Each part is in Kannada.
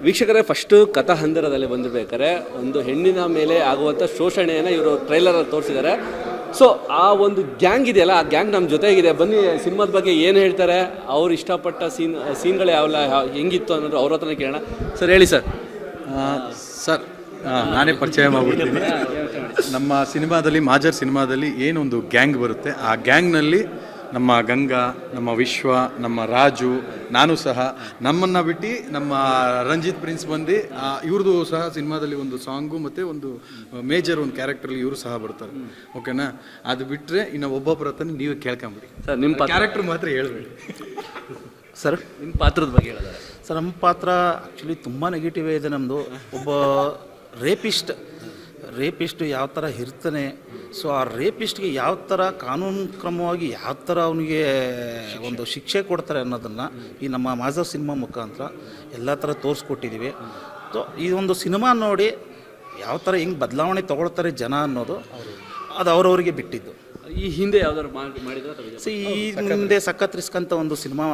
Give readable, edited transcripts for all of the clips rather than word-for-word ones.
ವೀಕ್ಷಕರೇ, ಫಸ್ಟು ಕಥಾಹಂದರದಲ್ಲಿ ಬಂದಿರ್ಬೇಕಾದ್ರೆ ಒಂದು ಹೆಣ್ಣಿನ ಮೇಲೆ ಆಗುವಂಥ ಶೋಷಣೆಯನ್ನು ಇವರು ಟ್ರೈಲರಲ್ಲಿ ತೋರಿಸಿದ್ದಾರೆ. ಸೊ ಆ ಒಂದು ಗ್ಯಾಂಗ್ ಇದೆಯಲ್ಲ, ಆ ಗ್ಯಾಂಗ್ ನಮ್ಮ ಜೊತೆಗಿದೆ. ಬನ್ನಿ, ಸಿನಿಮಾದ ಬಗ್ಗೆ ಏನು ಹೇಳ್ತಾರೆ, ಅವ್ರು ಇಷ್ಟಪಟ್ಟ ಸೀನ್ಗಳು ಯಾವೆಲ್ಲ ಹೆಂಗಿತ್ತು ಅನ್ನೋದು ಅವ್ರ ಹತ್ರನೇ ಕೇಳೋಣ. ಸರ್ ಹೇಳಿ ಸರ್. ಸರ್ ನಾನೇ ಪರಿಚಯ ಮಾಡಿಬಿಡ್ತೀನಿ. ನಮ್ಮ ಸಿನಿಮಾದಲ್ಲಿ, ಮಾಜರ್ ಸಿನಿಮಾದಲ್ಲಿ ಏನೊಂದು ಗ್ಯಾಂಗ್ ಬರುತ್ತೆ, ಆ ಗ್ಯಾಂಗ್ನಲ್ಲಿ ನಮ್ಮ ಗಂಗಾ, ನಮ್ಮ ವಿಶ್ವ, ನಮ್ಮ ರಾಜು, ನಾನು ಸಹ, ನಮ್ಮನ್ನು ಬಿಟ್ಟು ನಮ್ಮ ರಂಜಿತ್ ಪ್ರಿನ್ಸ್ ಬಂದು ಇವ್ರದ್ದು ಸಹ ಸಿನಿಮಾದಲ್ಲಿ ಒಂದು ಸಾಂಗು ಮತ್ತು ಒಂದು ಮೇಜರ್ ಒಂದು ಕ್ಯಾರೆಕ್ಟ್ರಲ್ಲಿ ಇವರು ಸಹ ಬರ್ತಾರೆ. ಓಕೆನಾ? ಅದು ಬಿಟ್ಟರೆ ಇನ್ನು ಒಬ್ಬೊಬ್ಬರ ಹತ್ರ ನೀವೇ ಕೇಳ್ಕೊಂಬಿಡಿ ಸರ್. ನಿಮ್ಮ ಕ್ಯಾರೆಕ್ಟರ್ ಮಾತ್ರ ಹೇಳ್ಬೇಡಿ ಸರ್. ನಿಮ್ಮ ಪಾತ್ರದ ಬಗ್ಗೆ ಹೇಳಿದ್ದಾರೆ ಸರ್. ನಮ್ಮ ಪಾತ್ರ ಆ್ಯಕ್ಚುಲಿ ತುಂಬ ನೆಗೆಟಿವೇ ಇದೆ ನಮ್ಮದು. ಒಬ್ಬ ರೇಪಿಸ್ಟ್ ಯಾವ ಥರ ಇರ್ತಾನೆ, ಸೊ ಆ ರೇಪಿಸ್ಟ್ಗೆ ಯಾವ ಥರ ಕಾನೂನು ಕ್ರಮವಾಗಿ ಯಾವ ಥರ ಅವನಿಗೆ ಒಂದು ಶಿಕ್ಷೆ ಕೊಡ್ತಾರೆ ಅನ್ನೋದನ್ನು ಈ ನಮ್ಮ ಮಾಜರ್ ಸಿನಿಮಾ ಮುಖಾಂತರ ಎಲ್ಲ ಥರ ತೋರಿಸ್ಕೊಟ್ಟಿದ್ದೀವಿ. ಸೊ ಈ ಒಂದು ಸಿನಿಮಾ ನೋಡಿ ಯಾವ ಥರ ಹೆಂಗೆ ಬದಲಾವಣೆ ತೊಗೊಳ್ತಾರೆ ಜನ ಅನ್ನೋದು ಅದು ಅವ್ರವ್ರಿಗೆ ಬಿಟ್ಟಿದ್ದು. ಈ ಹಿಂದೆ ಯಾವ್ದಾದ್ರು ಮಾಡಿದ್ರೆ ಸೊ ಈ ಹಿಂದೆ ಸಖತ್ ರಿಸ್ಕ್ ಅಂತ ಒಂದು ಸಿನಿಮಾ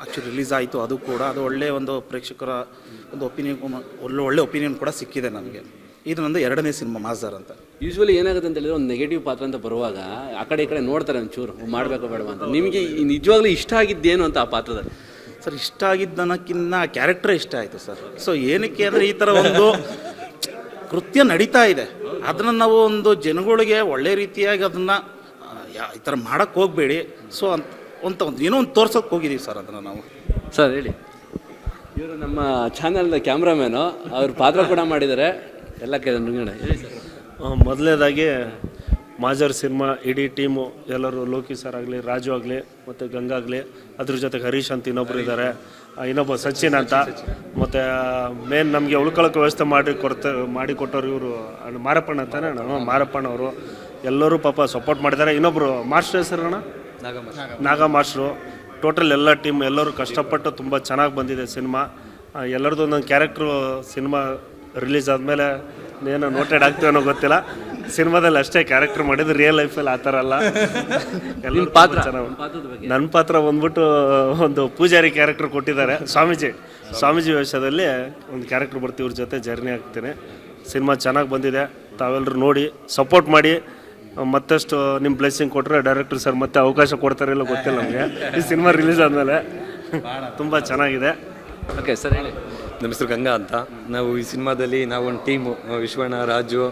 ಆ್ಯಕ್ಚುಲಿ ರಿಲೀಸ್ ಆಯಿತು. ಅದು ಕೂಡ ಅದು ಒಳ್ಳೆಯ ಒಂದು ಪ್ರೇಕ್ಷಕರ ಒಂದು ಒಳ್ಳೆ ಒಪಿನಿಯನ್ ಕೂಡ ಸಿಕ್ಕಿದೆ ನಮಗೆ. ಇದು ನಂದು ಎರಡನೇ ಸಿನಿಮಾ ಮಾಜರ್ ಅಂತ. ಯೂಶ್ವಲಿ ಏನಾಗುತ್ತೆ ಅಂತ ಹೇಳಿದ್ರೆ, ಒಂದು ನೆಗೆಟಿವ್ ಪಾತ್ರ ಅಂತ ಬರುವಾಗ ಆ ಕಡೆ ಈ ಕಡೆ ನೋಡ್ತಾರೆ ಒಂಚೂರು, ಮಾಡಬೇಕು ಬೇಡವಾ ಅಂತ. ನಿಮಗೆ ನಿಜವಾಗ್ಲೂ ಇಷ್ಟ ಆಗಿದ್ದೇನು ಅಂತ ಆ ಪಾತ್ರದಲ್ಲಿ? ಸರ್, ಇಷ್ಟ ಆಗಿದ್ದನಕ್ಕಿಂತ ಆ ಕ್ಯಾರೆಕ್ಟರೇ ಇಷ್ಟ ಆಯಿತು ಸರ್. ಸೊ ಏನಕ್ಕೆ ಅಂದರೆ, ಈ ಥರ ಒಂದು ಕೃತ್ಯ ನಡೀತಾ ಇದೆ, ಅದನ್ನು ನಾವು ಒಂದು ಜನಗಳಿಗೆ ಒಳ್ಳೆ ರೀತಿಯಾಗಿ ಅದನ್ನು ಈ ಥರ ಮಾಡೋಕ್ಕೆ ಹೋಗಬೇಡಿ, ಸೊ ಒಂದು ಏನೋ ಒಂದು ತೋರ್ಸೋಕ್ಕೆ ಹೋಗಿದ್ದೀವಿ ಸರ್ ಅದನ್ನು ನಾವು. ಸರ್ ಹೇಳಿ. ಇವರು ನಮ್ಮ ಚಾನಲ್ನ ಕ್ಯಾಮ್ರಾಮ್ಯಾನು, ಅವ್ರ ಪಾತ್ರ ಕೂಡ ಮಾಡಿದ್ದಾರೆ. ಎಲ್ಲ ಹೇಳಿ ಸರ್. ಮೊದಲನೇದಾಗಿ ಮಾಜರ್ ಸಿನಿಮಾ ಇಡೀ ಟೀಮು ಎಲ್ಲರೂ, ಲೋಕಿ ಸರ್ ಆಗಲಿ, ರಾಜು ಆಗಲಿ ಮತ್ತು ಗಂಗಾ ಆಗಲಿ, ಅದ್ರ ಜೊತೆಗೆ ಹರೀಶ್ ಅಂತ ಇನ್ನೊಬ್ರು ಇದ್ದಾರೆ, ಇನ್ನೊಬ್ಬ ಸಚಿನ್ ಅಂತ, ಮತ್ತು ಮೇನ್ ನಮಗೆ ಉಳ್ಕೊಳ್ಳೋಕೆ ವ್ಯವಸ್ಥೆ ಮಾಡಿಕೊಟ್ಟವ್ರು ಇವರು ಮಾರಪ್ಪಣ್ಣ ಅಂತಾನೆ, ಮಾರಪ್ಪಣ್ಣವರು ಎಲ್ಲರೂ ಪಾಪ ಸಪೋರ್ಟ್ ಮಾಡಿದ್ದಾರೆ. ಇನ್ನೊಬ್ಬರು ಮಾಸ್ಟರ್ ಹೆಸರಣ್ಣ ನಾಗ ಮಾಸ್ಟ್ರು. ಟೋಟಲ್ ಎಲ್ಲ ಟೀಮ್ ಎಲ್ಲರೂ ಕಷ್ಟಪಟ್ಟು ತುಂಬ ಚೆನ್ನಾಗಿ ಬಂದಿದೆ ಸಿನಿಮಾ. ಎಲ್ಲರದ್ದು ಒಂದೊಂದು ಕ್ಯಾರೆಕ್ಟ್ರು ಸಿನಿಮಾ ರಿಲೀಸ್ ಆದಮೇಲೆ ಏನೋ ನೋಟೆಡ್ ಆಗ್ತೀವನ್ನೋ ಗೊತ್ತಿಲ್ಲ, ಸಿನಿಮಾದಲ್ಲಿ ಅಷ್ಟೇ ಕ್ಯಾರೆಕ್ಟರ್ ಮಾಡಿದ್ದು, ರಿಯಲ್ ಲೈಫಲ್ಲಿ ಆ ಥರ ಅಲ್ಲ. ಎಲ್ಲ ಪಾತ್ರ ಚೆನ್ನಾಗಿ. ನನ್ನ ಪಾತ್ರ ಬಂದ್ಬಿಟ್ಟು ಒಂದು ಪೂಜಾರಿ ಕ್ಯಾರೆಕ್ಟರ್ ಕೊಟ್ಟಿದ್ದಾರೆ, ಸ್ವಾಮೀಜಿ ವೇಷದಲ್ಲಿ ಒಂದು ಕ್ಯಾರೆಕ್ಟರ್ ಬರ್ತೀವಿ, ಇವ್ರ ಜೊತೆ ಜರ್ನಿ ಆಗ್ತೀನಿ. ಸಿನಿಮಾ ಚೆನ್ನಾಗಿ ಬಂದಿದೆ, ತಾವೆಲ್ಲರೂ ನೋಡಿ ಸಪೋರ್ಟ್ ಮಾಡಿ. ಮತ್ತಷ್ಟು ನಿಮ್ಮ ಬ್ಲೆಸ್ಸಿಂಗ್ ಕೊಟ್ಟರೆ ಡೈರೆಕ್ಟರ್ ಸರ್ ಮತ್ತೆ ಅವಕಾಶ ಕೊಡ್ತಾರೆ ಇಲ್ಲ ಗೊತ್ತಿಲ್ಲ ನಮಗೆ. ಈ ಸಿನಿಮಾ ರಿಲೀಸ್ ಆದಮೇಲೆ ತುಂಬ ಚೆನ್ನಾಗಿದೆ. ಓಕೆ ಸರ್ ಹೇಳಿ. ನಮ್ಮ ಹೆಸರು ಗಂಗಾ ಅಂತ. ನಾವು ಈ ಸಿನಿಮಾದಲ್ಲಿ ಒಂದು ಟೀಮು, ವಿಶ್ವಣ್ಣ, ರಾಜು,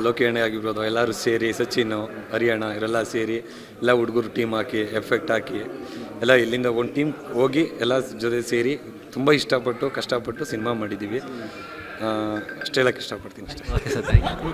ಲೋಕಿಯಣ್ಣ ಆಗಿರ್ಬೋದು, ಎಲ್ಲರೂ ಸೇರಿ, ಸಚಿನ್, ಹರಿಯಣ್ಣ ಇವರೆಲ್ಲ ಸೇರಿ ಎಲ್ಲ ಹುಡುಗರು ಟೀಮ್ ಹಾಕಿ, ಎಫೆಕ್ಟ್ ಹಾಕಿ ಎಲ್ಲ ಇಲ್ಲಿಂದ ಒಂದು ಟೀಮ್ ಹೋಗಿ ಎಲ್ಲ ಜೊತೆ ಸೇರಿ ತುಂಬ ಇಷ್ಟಪಟ್ಟು ಕಷ್ಟಪಟ್ಟು ಸಿನಿಮಾ ಮಾಡಿದ್ದೀವಿ. ಅಷ್ಟೇ ಹೇಳಕ್ಕೆ ಇಷ್ಟಪಡ್ತೀನಿ ಅಷ್ಟೇ. Okay sir, thank you.